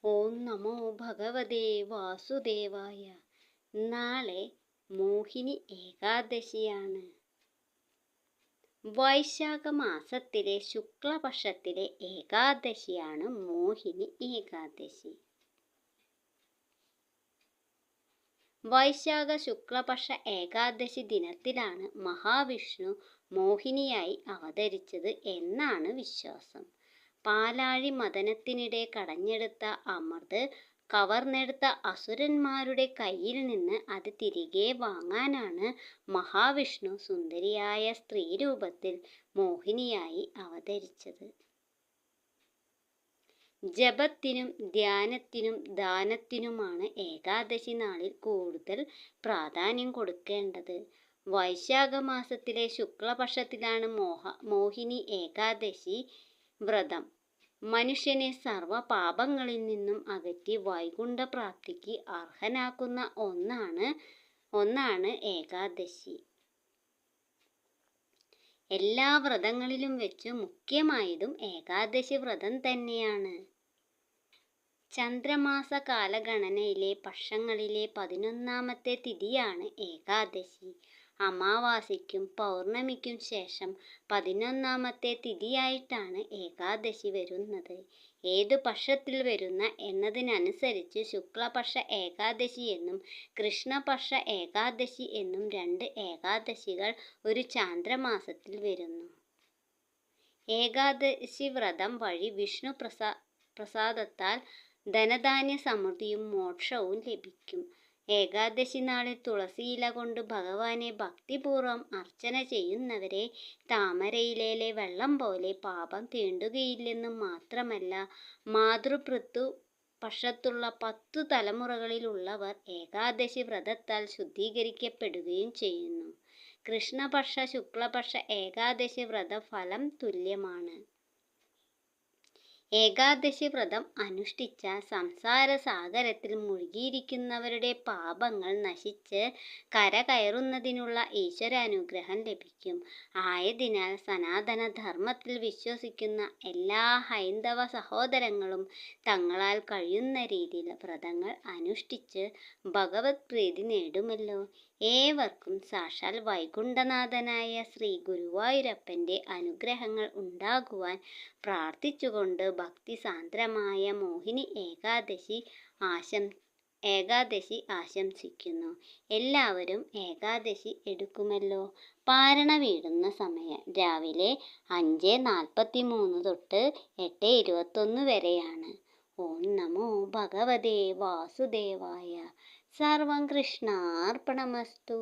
ഓം നമോ ഭഗവതേ വാസുദേവായ. നാളെ മോഹിനി ഏകാദശിയാണ്. വൈശാഖ മാസത്തിലെ ശുക്ലപക്ഷത്തിലെ ഏകാദശിയാണ് മോഹിനി ഏകാദശി. വൈശാഖ ശുക്ലപക്ഷ ഏകാദശി ദിനത്തിലാണ് മഹാവിഷ്ണു മോഹിനിയായി അവതരിച്ചത് എന്നാണ് വിശ്വാസം. പാലാഴി മഥനത്തിനിടെ കടഞ്ഞെടുത്ത അമൃത് കവർന്നെടുത്ത അസുരന്മാരുടെ കയ്യിൽ നിന്ന് അത് തിരികെ വാങ്ങാനാണ് മഹാവിഷ്ണു സുന്ദരിയായ സ്ത്രീരൂപത്തിൽ മോഹിനിയായി അവതരിച്ചത്. ജപത്തിനും ധ്യാനത്തിനും ദാനത്തിനുമാണ് ഏകാദശി നാളിൽ കൂടുതൽ പ്രാധാന്യം കൊടുക്കേണ്ടത്. വൈശാഖ മാസത്തിലെ ശുക്ലപക്ഷത്തിലാണ് മോഹിനി ഏകാദശി വ്രതം. മനുഷ്യനെ സർവ പാപങ്ങളിൽ നിന്നും അകറ്റി വൈകുണ്ഠപ്രാപ്തിക്ക് അർഹനാക്കുന്ന ഒന്നാണ് ഏകാദശി. എല്ലാ വ്രതങ്ങളിലും വെച്ച് മുഖ്യമായതും ഏകാദശി വ്രതം തന്നെയാണ്. ചന്ദ്രമാസ കാലഗണനയിലെ പക്ഷങ്ങളിലെ 11ാമത്തെ തിഥിയാണ് ഏകാദശി. അമാവാസിക്കും പൗർണമിക്കും ശേഷം 11ാമത്തെ തിഥിയായിട്ടാണ് ഏകാദശി വരുന്നത്. ഏതു പക്ഷത്തിൽ വരുന്ന എന്നതിനനുസരിച്ച് ശുക്ലപക്ഷ ഏകാദശി എന്നും കൃഷ്ണപക്ഷ ഏകാദശി എന്നും 2 ഏകാദശികൾ ഒരു ചാന്ദ്രമാസത്തിൽ വരുന്നു. ഏകാദശി വ്രതം വഴി വിഷ്ണു പ്രസാദത്താൽ ധനധാന്യ സമൃദ്ധിയും മോക്ഷവും ലഭിക്കും. ഏകാദശി നാളിൽ തുളസിയില കൊണ്ട് ഭഗവാനെ ഭക്തിപൂർവം അർച്ചന ചെയ്യുന്നവരെ താമരയിലെ വെള്ളം പോലെ പാപം തീണ്ടുകയില്ലെന്നും മാത്രമല്ല, മാതൃപിതൃ പക്ഷത്തുള്ള 10 തലമുറകളിലുള്ളവർ ഏകാദശി വ്രതത്താൽ ശുദ്ധീകരിക്കപ്പെടുകയും ചെയ്യുന്നു. കൃഷ്ണപക്ഷ ശുക്ലപക്ഷ ഏകാദശി വ്രത ഫലം തുല്യമാണ്. ഏകാദശി വ്രതം അനുഷ്ഠിച്ചാൽ സംസാര സാഗരത്തിൽ മുഴുകിയിരിക്കുന്നവരുടെ പാപങ്ങൾ നശിച്ച് കരകയറുന്നതിനുള്ള ഈശ്വരാനുഗ്രഹം ലഭിക്കും. ആയതിനാൽ സനാതന ധർമ്മത്തിൽ വിശ്വസിക്കുന്ന എല്ലാ ഹൈന്ദവ സഹോദരങ്ങളും തങ്ങളാൽ കഴിയുന്ന രീതിയിൽ വ്രതങ്ങൾ അനുഷ്ഠിച്ച് ഭഗവത് പ്രീതി നേടുമല്ലോ. ഏവർക്കും സാക്ഷാൽ വൈകുണ്ഠനാഥനായ ശ്രീ ഗുരുവായൂരപ്പൻ്റെ അനുഗ്രഹങ്ങൾ ഉണ്ടാകുവാൻ പ്രാർത്ഥിച്ചുകൊണ്ട് ഭക്തിസാന്ദ്രമായ മോഹിനി ഏകാദശി ആശംസിക്കുന്നു. എല്ലാവരും ഏകാദശി എടുക്കുമല്ലോ. പാരണ വീഴുന്ന സമയം രാവിലെ 5:43 തൊട്ട് 8:21 വരെയാണ്. ഓം നമോ ഭഗവതേ വാസുദേവായ. സർവം കൃഷ്ണാർപ്പണമസ്തു.